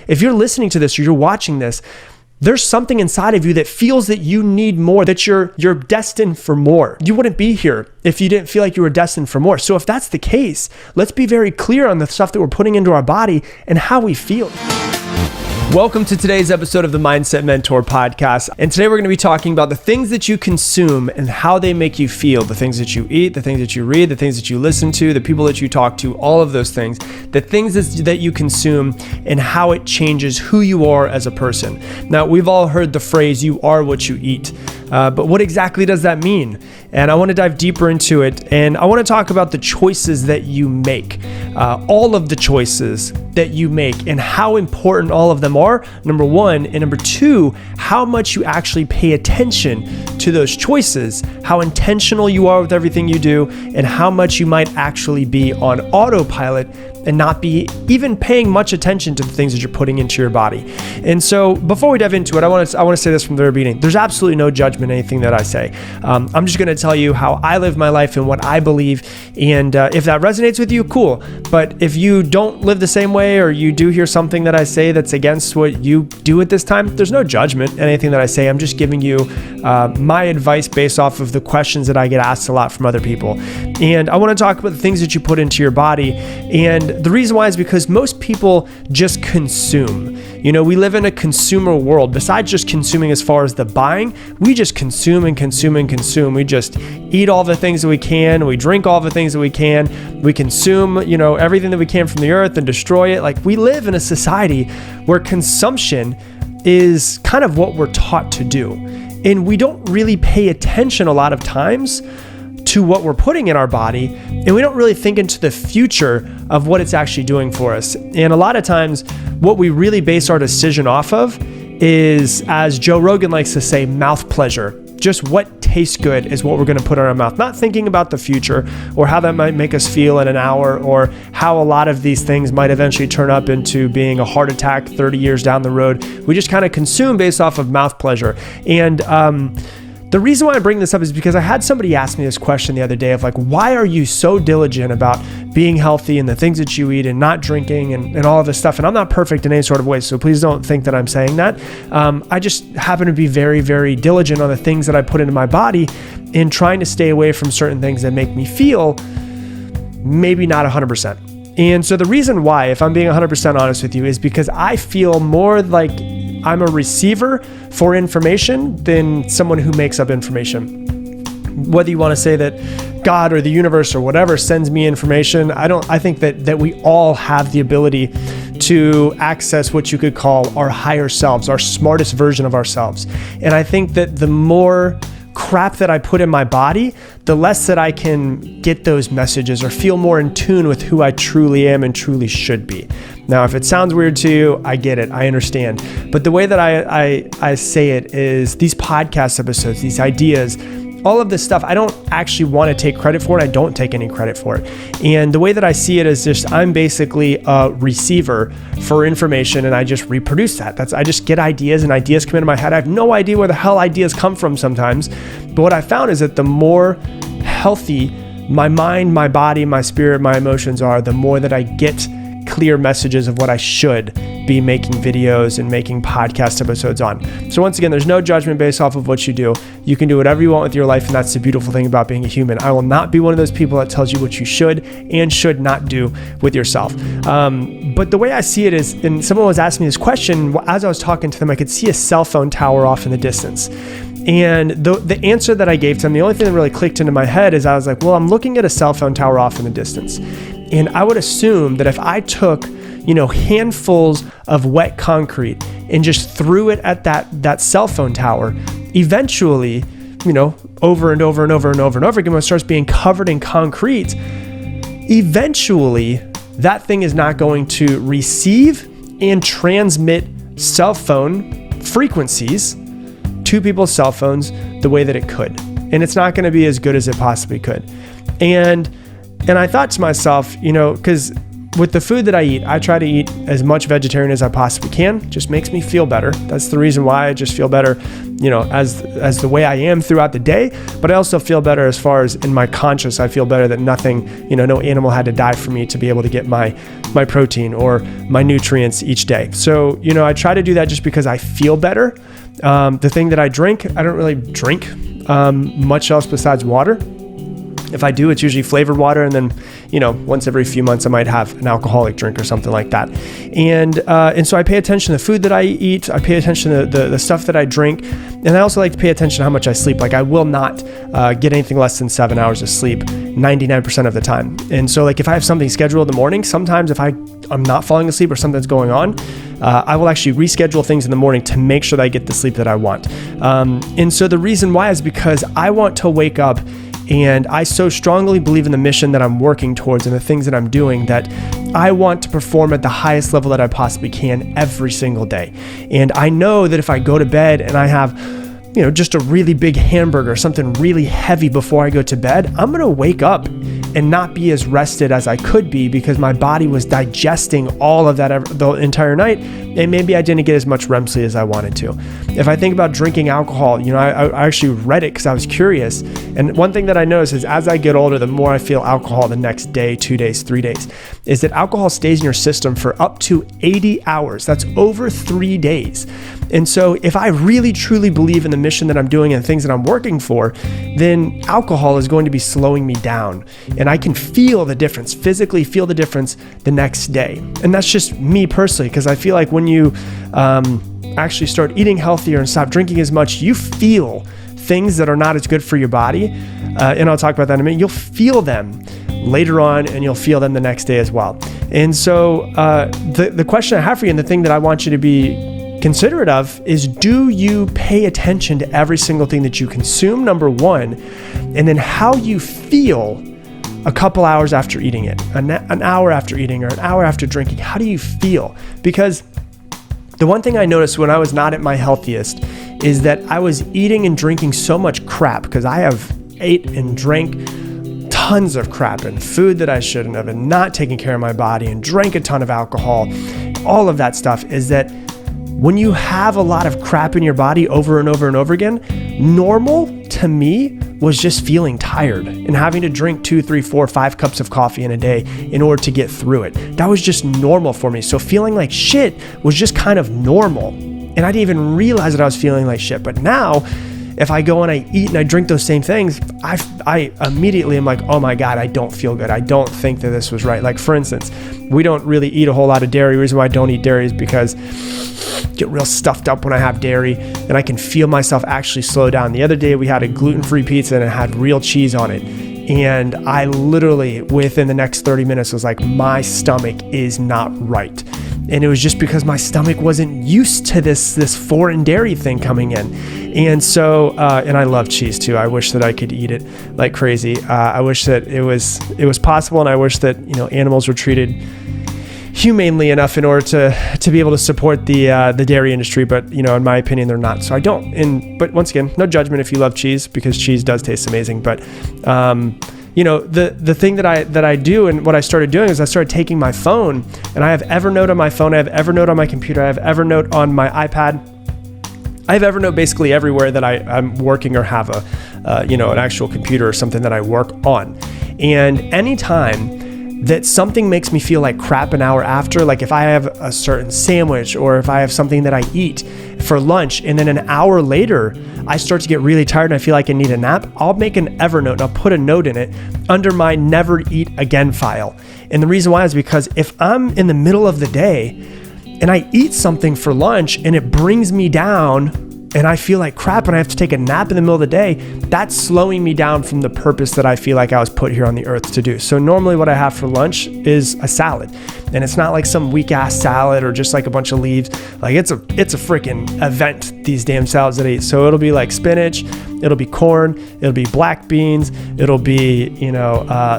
if you're listening to this or you're watching this, there's something inside of you that feels that you need more, that you're destined for more. You wouldn't be here if you didn't feel like you were destined for more. So if that's the case, let's be very clear on the stuff that we're putting into our body and how we feel. Welcome to today's episode of the Mindset Mentor podcast. And today we're going to be talking about the things that you consume and how they make you feel, the things that you eat, the things that you read, the things that you listen to, the people that you talk to, all of those things, the things that you consume and how it changes who you are as a person. Now, we've all heard the phrase, you are what you eat. But what exactly does that mean? And I want to dive deeper into it. And I want to talk about the choices that you make, all of the choices that you make and how important all of them are, number one. And number two, how much you actually pay attention to those choices, how intentional you are with everything you do, and how much you might actually be on autopilot and not be even paying much attention to the things that you're putting into your body. And so before we dive into it, I want to say this from the very beginning. There's absolutely no judgment in anything that I say. I'm just going to tell you how I live my life and what I believe. And if that resonates with you, cool. But if you don't live the same way, or you do hear something that I say that's against what you do at this time, there's no judgment in anything that I say. I'm just giving you my advice based off of the questions that I get asked a lot from other people. And I want to talk about the things that you put into your body. And the reason why is because most people just consume. You know, we live in a consumer world. Besides just consuming as far as the buying, we just consume and consume and consume. We just eat all the things that we can. We drink all the things that we can. We consume, everything that we can from the earth and destroy it. Like, we live in a society where consumption is kind of what we're taught to do. And we don't really pay attention a lot of times to what we're putting in our body, and we don't really think into the future of what it's actually doing for us. And a lot of times, what we really base our decision off of is, as Joe Rogan likes to say, mouth pleasure. Just what tastes good is what we're going to put in our mouth, not thinking about the future or how that might make us feel in an hour, or how a lot of these things might eventually turn up into being a heart attack 30 years down the road. We just kind of consume based off of mouth pleasure. And the reason why I bring this up is because I had somebody ask me this question the other day of like, why are you so diligent about being healthy and the things that you eat and not drinking and all of this stuff? And I'm not perfect in any sort of way, so please don't think that I'm saying that. I just happen to be very, very diligent on the things that I put into my body and trying to stay away from certain things that make me feel maybe not 100%. And so the reason why, if I'm being 100% honest with you, is because I feel more like I'm a receiver for information than someone who makes up information. Whether you want to say that God or the universe or whatever sends me information, I think that we all have the ability to access what you could call our higher selves, our smartest version of ourselves. And I think that the more crap that I put in my body, the less that I can get those messages or feel more in tune with who I truly am and truly should be. Now, if it sounds weird to you, I get it, I understand. But the way that I say it is, these podcast episodes, these ideas, all of this stuff, I don't actually want to take credit for it. I don't take any credit for it. And the way that I see it is just, I'm basically a receiver for information, and I just reproduce that. I just get ideas, and ideas come into my head. I have no idea where the hell ideas come from sometimes. But what I found is that the more healthy my mind, my body, my spirit, my emotions are, the more that I get clear messages of what I should be making videos and making podcast episodes on. So once again, there's no judgment based off of what you do. You can do whatever you want with your life, and that's the beautiful thing about being a human. I will not be one of those people that tells you what you should and should not do with yourself. But the way I see it is, and someone was asking me this question, as I was talking to them, I could see a cell phone tower off in the distance. And the answer that I gave to them, the only thing that really clicked into my head is I was like, well, I'm looking at a cell phone tower off in the distance. And I would assume that if I took, handfuls of wet concrete and just threw it at that cell phone tower, eventually, over and over and over and over and over again, when it starts being covered in concrete, eventually that thing is not going to receive and transmit cell phone frequencies to people's cell phones the way that it could. And it's not going to be as good as it possibly could. And I thought to myself, because with the food that I eat, I try to eat as much vegetarian as I possibly can. It just makes me feel better. That's the reason why I just feel better, as the way I am throughout the day. But I also feel better as far as in my conscience. I feel better that nothing, no animal had to die for me to be able to get my protein or my nutrients each day. So, I try to do that just because I feel better. The thing that I drink, I don't really drink much else besides water. If I do, it's usually flavored water, and then, once every few months I might have an alcoholic drink or something like that. And so I pay attention to the food that I eat. I pay attention to the stuff that I drink, and I also like to pay attention to how much I sleep. Like, I will not get anything less than 7 hours of sleep 99% of the time. And so, like, if I have something scheduled in the morning, sometimes if I'm not falling asleep or something's going on, I will actually reschedule things in the morning to make sure that I get the sleep that I want. And so the reason why is because I want to wake up, and I so strongly believe in the mission that I'm working towards and the things that I'm doing, that I want to perform at the highest level that I possibly can every single day. And I know that if I go to bed and I have, just a really big hamburger, something really heavy before I go to bed, I'm going to wake up and not be as rested as I could be because my body was digesting all of that the entire night, and maybe I didn't get as much REM sleep as I wanted to. If I think about drinking alcohol, I actually read it because I was curious. And one thing that I noticed is as I get older, the more I feel alcohol the next day, 2 days, 3 days, is that alcohol stays in your system for up to 80 hours. That's over 3 days. And so if I really truly believe in the mission that I'm doing and the things that I'm working for, then alcohol is going to be slowing me down. And I can feel the difference, physically feel the difference the next day. And that's just me personally, because I feel like when you actually start eating healthier and stop drinking as much, you feel things that are not as good for your body. And I'll talk about that in a minute. You'll feel them later on, and you'll feel them the next day as well. And so the question I have for you, and the thing that I want you to be considerate of, is do you pay attention to every single thing that you consume, number one, and then how you feel a couple hours after eating it, an hour after eating, or an hour after drinking? How do you feel? Because the one thing I noticed when I was not at my healthiest is that I was eating and drinking so much crap, because I have ate and drank tons of crap and food that I shouldn't have, and not taking care of my body, and drank a ton of alcohol. All of that stuff is that when you have a lot of crap in your body over and over and over again, normal to me was just feeling tired and having to drink 2, 3, 4, 5 cups of coffee in a day in order to get through it. That was just normal for me. So feeling like shit was just kind of normal. And I didn't even realize that I was feeling like shit. But now, if I go and I eat and I drink those same things, I immediately am like, oh my God, I don't feel good. I don't think that this was right. Like, for instance, we don't really eat a whole lot of dairy. The reason why I don't eat dairy is because I get real stuffed up when I have dairy, and I can feel myself actually slow down. The other day we had a gluten-free pizza and it had real cheese on it. And I literally, within the next 30 minutes, was like, my stomach is not right. And it was just because my stomach wasn't used to this foreign dairy thing coming in. And so, and I love cheese too. I wish that I could eat it like crazy. I wish that it was possible, and I wish that, animals were treated humanely enough in order to be able to support the dairy industry. But, in my opinion, they're not. So I don't. But once again, no judgment if you love cheese, because cheese does taste amazing. But, the thing that I do, and what I started doing, is I started taking my phone, and I have Evernote on my phone. I have Evernote on my computer. I have Evernote on my iPad. I have Evernote basically everywhere that I'm working or have an actual computer or something that I work on. And anytime that something makes me feel like crap an hour after, like if I have a certain sandwich, or if I have something that I eat for lunch, and then an hour later I start to get really tired and I feel like I need a nap, I'll make an Evernote and I'll put a note in it under my never eat again file. And the reason why is because if I'm in the middle of the day and I eat something for lunch and it brings me down, and I feel like crap and I have to take a nap in the middle of the day, that's slowing me down from the purpose that I feel like I was put here on the earth to do. So normally what I have for lunch is a salad. And it's not like some weak ass salad or just like a bunch of leaves. Like it's a freaking event, these damn salads that I eat. So it'll be like spinach, it'll be corn, it'll be black beans, it'll be,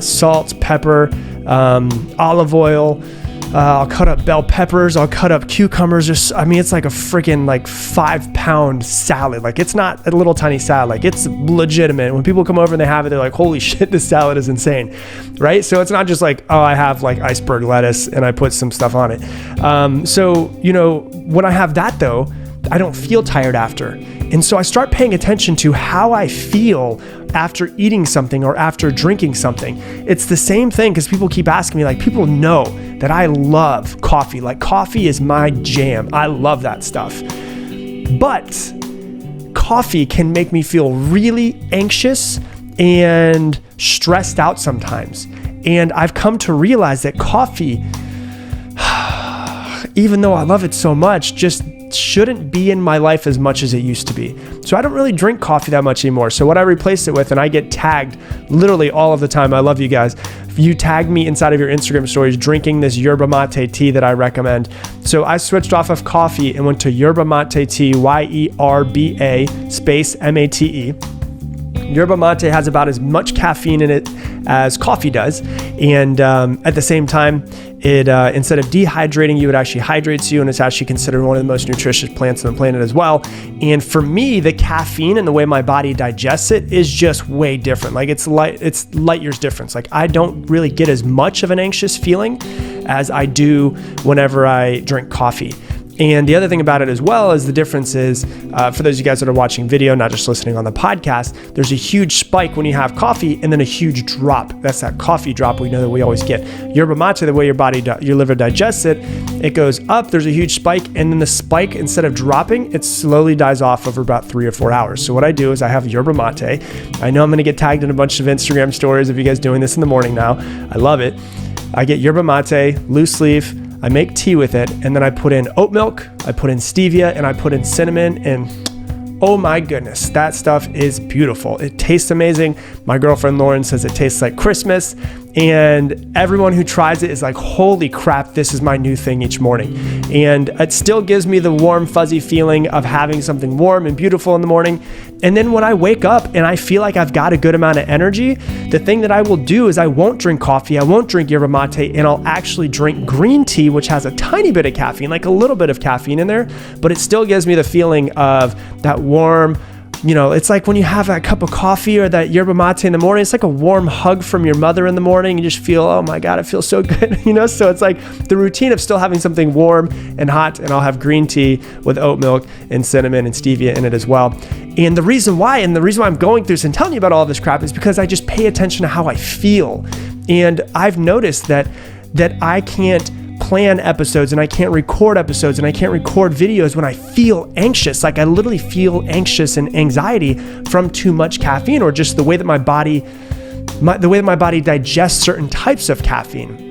salt, pepper, olive oil, I'll cut up bell peppers. I'll cut up cucumbers. It's like a freaking like 5-pound salad. Like it's not a little tiny salad. Like it's legitimate. When people come over and they have it, they're like, holy shit, this salad is insane, right? So it's not just like, oh, I have like iceberg lettuce and I put some stuff on it. So, when I have that though, I don't feel tired after. And so I start paying attention to how I feel after eating something or after drinking something. It's the same thing because people keep asking me, like, people know that I love coffee. Like, coffee is my jam. I love that stuff. But coffee can make me feel really anxious and stressed out sometimes. And I've come to realize that coffee, even though I love it so much, just shouldn't be in my life as much as it used to be. So I don't really drink coffee that much anymore. So what I replaced it with, and I get tagged literally all of the time. I love you guys. You tag me inside of your Instagram stories drinking this yerba mate tea that I recommend. So I switched off of coffee and went to yerba mate tea, YERBA space MATE. Yerba mate has about as much caffeine in it as coffee does. And at the same time, it instead of dehydrating you, it actually hydrates you, and it's actually considered one of the most nutritious plants on the planet as well. And for me, the caffeine and the way my body digests it is just way different. Like it's light years difference. Like I don't really get as much of an anxious feeling as I do whenever I drink coffee. And the other thing about it as well is the difference is, for those of you guys that are watching video, not just listening on the podcast, there's a huge spike when you have coffee and then a huge drop. That's that coffee drop we know that we always get. Yerba mate, the way your liver digests it, it goes up, there's a huge spike, and then the spike, instead of dropping, it slowly dies off over about 3 or 4 hours. So what I do is I have yerba mate. I know I'm going to get tagged in a bunch of Instagram stories of you guys doing this in the morning now. I love it. I get yerba mate, loose leaf, I make tea with it, and then I put in oat milk, I put in stevia, and I put in cinnamon, and oh my goodness, that stuff is beautiful. It tastes amazing. My girlfriend Lauren says it tastes like Christmas, and everyone who tries it is like, holy crap, this is my new thing each morning. And it still gives me the warm, fuzzy feeling of having something warm and beautiful in the morning. And then when I wake up and I feel like I've got a good amount of energy, the thing that I will do is I won't drink coffee, I won't drink yerba mate, and I'll actually drink green tea, which has a tiny bit of caffeine, like a little bit of caffeine in there, but it still gives me the feeling of that warm, it's like when you have that cup of coffee or that yerba mate in the morning, it's like a warm hug from your mother in the morning. You just feel, oh my God, it feels so good, So it's like the routine of still having something warm and hot, and I'll have green tea with oat milk and cinnamon and stevia in it as well. And the reason why I'm going through this and telling you about all this crap is because I just pay attention to how I feel. And I've noticed that I can't plan episodes and I can't record episodes and I can't record videos when I feel anxious. Like I literally feel anxious and anxiety from too much caffeine, or just the way that my body digests certain types of caffeine.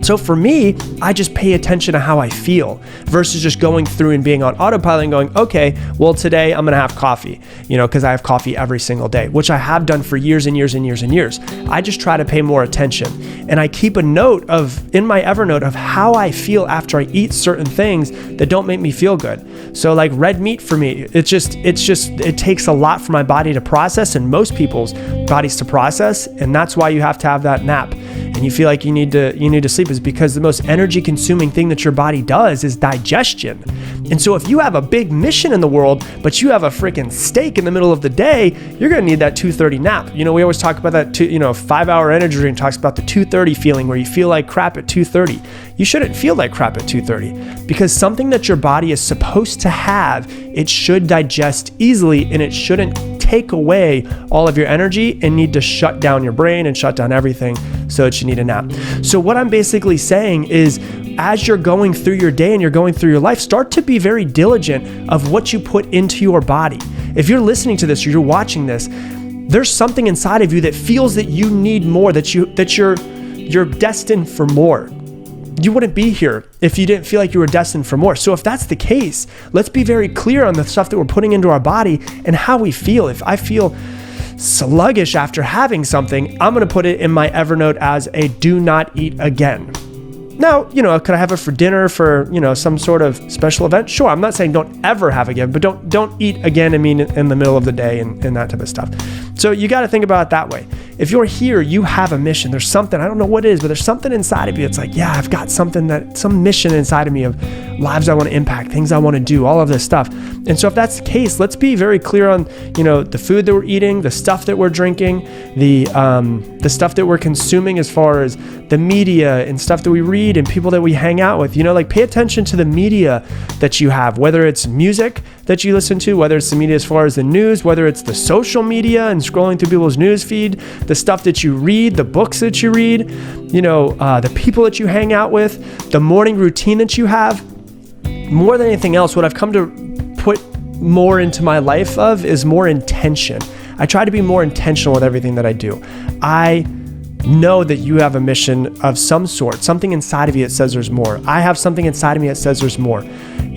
So for me, I just pay attention to how I feel versus just going through and being on autopilot and going, okay, well, today I'm going to have coffee, because I have coffee every single day, which I have done for years and years and years and years. I just try to pay more attention, and I keep a note in my Evernote of how I feel after I eat certain things that don't make me feel good. So like red meat for me, it takes a lot for my body to process, and most people's bodies to process. And that's why you have to have that nap. And you feel like you need to sleep, is because the most energy consuming thing that your body does is digestion. And so if you have a big mission in the world, but you have a freaking steak in the middle of the day, you're going to need that 2:30 nap. We always talk about that 5-hour energy drink talks about the 2:30 feeling, where you feel like crap at 2:30. You shouldn't feel like crap at 2:30, because something that your body is supposed to have, it should digest easily, and it shouldn't take away all of your energy and need to shut down your brain and shut down everything, so that you need a nap. So what I'm basically saying is, as you're going through your day and you're going through your life, start to be very diligent of what you put into your body. If you're listening to this or you're watching this, there's something inside of you that feels that you need more, that you're destined for more. You wouldn't be here if you didn't feel like you were destined for more. So if that's the case, let's be very clear on the stuff that we're putting into our body and how we feel. If I feel sluggish after having something, I'm going to put it in my Evernote as a do not eat again. Now, could I have it for dinner for, some sort of special event? Sure. I'm not saying don't ever have again, but don't eat again, in the middle of the day and that type of stuff. So you got to think about it that way. If you're here, you have a mission. There's something, I don't know what it is, but there's something inside of you. It's like, yeah, I've got some mission inside of me of lives I want to impact, things I want to do, all of this stuff. And so if that's the case, let's be very clear on, the food that we're eating, the stuff that we're drinking, the stuff that we're consuming as far as the media and stuff that we read and people that we hang out with. Pay attention to the media that you have, whether it's music that you listen to, whether it's the media as far as the news, whether it's the social media and scrolling through people's news feed, the stuff that you read, the books that you read, the people that you hang out with, the morning routine that you have. More than anything else, what I've come to put more into my life of is more intention. I try to be more intentional with everything that I do. I know that you have a mission of some sort, something inside of you that says there's more. I have something inside of me that says there's more.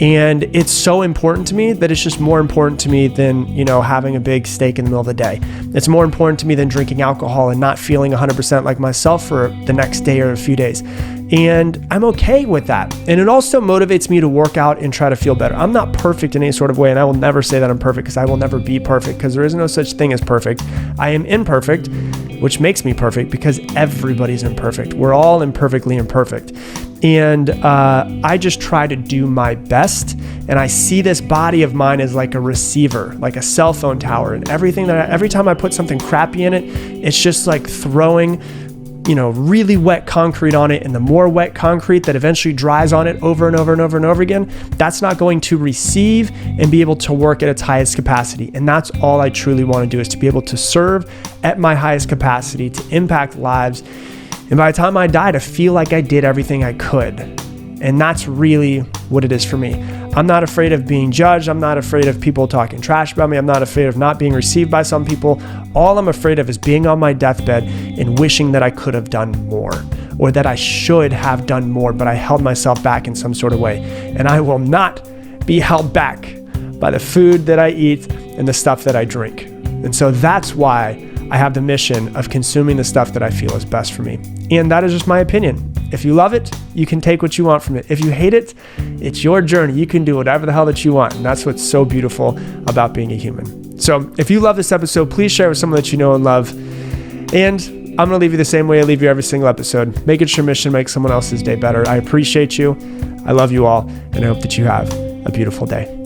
And it's so important to me that it's just more important to me than, having a big steak in the middle of the day. It's more important to me than drinking alcohol and not feeling 100% like myself for the next day or a few days. And I'm okay with that. And it also motivates me to work out and try to feel better. I'm not perfect in any sort of way, and I will never say that I'm perfect because I will never be perfect because there is no such thing as perfect. I am imperfect, which makes me perfect because everybody's imperfect. We're all imperfectly imperfect. And I just try to do my best. And I see this body of mine as like a receiver, like a cell phone tower. And every time I put something crappy in it, it's just like throwing, really wet concrete on it. And the more wet concrete that eventually dries on it over and over and over and over again, that's not going to receive and be able to work at its highest capacity. And that's all I truly want to do, is to be able to serve at my highest capacity, to impact lives. And by the time I die, to feel like I did everything I could. And that's really what it is for me. I'm not afraid of being judged. I'm not afraid of people talking trash about me. I'm not afraid of not being received by some people. All I'm afraid of is being on my deathbed and wishing that I could have done more, or that I should have done more, but I held myself back in some sort of way. And I will not be held back by the food that I eat and the stuff that I drink. And so that's why I have the mission of consuming the stuff that I feel is best for me. And that is just my opinion. If you love it, you can take what you want from it. If you hate it, it's your journey. You can do whatever the hell that you want. And that's what's so beautiful about being a human. So if you love this episode, please share it with someone that you know and love. And I'm going to leave you the same way I leave you every single episode. Make it your mission to make someone else's day better. I appreciate you. I love you all. And I hope that you have a beautiful day.